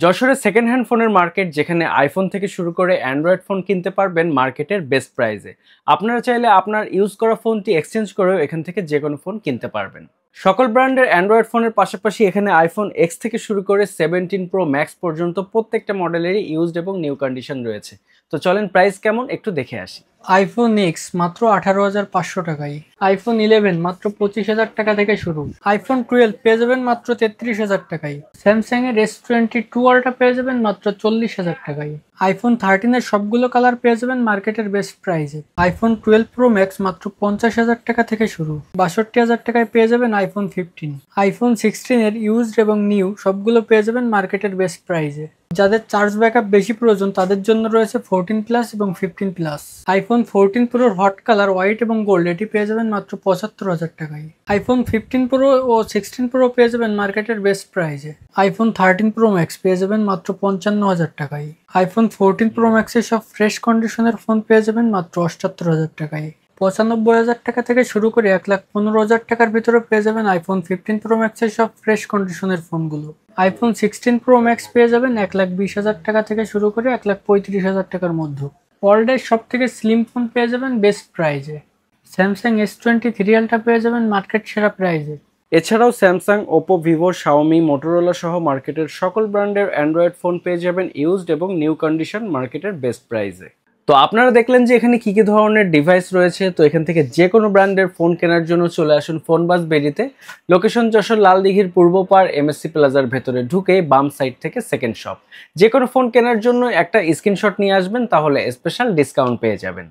যশোরে second hand ফোনের market, যেখানে আইফোন থেকে শুরু করে অ্যান্ড্রয়েড ফোন কিনতে পারবেন মার্কেটের বেস্ট প্রাইসে। আপনারা চাইলে আপনার ইউজ করা ফোনটি এক্সচেঞ্জ করেও এখান থেকে যে কোনো ফোন কিনতে পারবেন। সকল ব্র্যান্ডের অ্যান্ড্রয়েড ফোনের পাশাপাশি এখানে আইফোন এক্স থেকে শুরু করে 17 প্রো ম্যাক্স পর্যন্ত প্রত্যেকটা মডেলেরই ইউজড এবং নিউ কন্ডিশন রয়েছে। তো চলেন প্রাইস কেমন একটু দেখে আসি। আইফোন এক্স মাত্র 18,500 টাকায়, আইফোন 11 মাত্র 25,000 টাকা থেকে শুরু, আইফোন 12 পেয়ে যাবেন মাত্র 33,000 টাকায়, স্যামসাং এর S22 আলট্রা পেয়ে যাবেন মাত্র 40,000 টাকায়, আইফোন 13 এর সবগুলো কালার পেয়ে যাবেন মার্কেটের বেস্ট প্রাইসে, আইফোন 12 প্রো ম্যাক্স মাত্র 50,000 টাকা থেকে শুরু, 62,000 টাকায় পেয়ে যাবেন আইফোন 15, আইফোন 16 এর ইউজড এবং নিউ সবগুলো পেয়ে যাবেন মার্কেটের বেস্ট প্রাইসে। যাদের চার্জ ব্যাকআপ বেশি প্রয়োজন তাদের জন্য রয়েছে 14 প্লাস এবং 15 প্লাস। আইফোন 14 প্রোর হট কালার হোয়াইট এবং গোল্ড এটি পেয়ে যাবেন মাত্র 75,000 টাকায়। আইফোন 15 প্রো ও 16 প্রো পেয়ে যাবেন মার্কেটের বেস্ট প্রাইসে। আইফোন 13 প্রো ম্যাক্স পেয়ে যাবেন মাত্র 55,000 টাকায়। আইফোন 14 প্রো ম্যাক্সের সব ফ্রেশ কন্ডিশনের ফোন পেয়ে যাবেন মাত্র 78,000 টাকায়। 95,000 টাকা থেকে শুরু করে 1,15,000 টাকার ভিতরে পেয়ে যাবেন আইফোন 15 প্রো ম্যাক্সের সব ফ্রেশ কন্ডিশনের ফোনগুলো। আইফোন 16 প্রো ম্যাক্স পেয়ে যাবেন 1,20,000 টাকা থেকে শুরু করে 1,35,000 টাকার মধ্যে। ওয়ার্ল্ডের সব থেকে স্লিম ফোন পেয়ে যাবেন বেস্ট প্রাইজে। স্যামসাং S23 আলট্রা পেয়ে যাবেন মার্কেট সেরা প্রাইজে। এছাড়াও Samsung, Oppo, Vivo, Xiaomi, Motorola সহ মার্কেটের সকল ব্র্যান্ডের অ্যান্ড্রয়েড ফোন পেয়ে যাবেন ইউজড এবং নিউ কন্ডিশন মার্কেটের বেস্ট প্রাইসে। তো আপনারা দেখলেন যে এখানে কি কি ধরনের ডিভাইস রয়েছে। তো এখান থেকে যে কোনো ব্র্যান্ডের ফোন কেনার জন্য চলে আসুন ফোনবাজ বেরিতে। লোকেশন যশোর লালদিঘির পূর্ব পার MSC প্লাজার ভেতরে ঢুকে বাম সাইড থেকে সেকেন্ড শপ। যে কোনো ফোন কেনার জন্য একটা স্ক্রিনশট নিয়ে আসবেন, তাহলে স্পেশাল ডিসকাউন্ট পেয়ে যাবেন।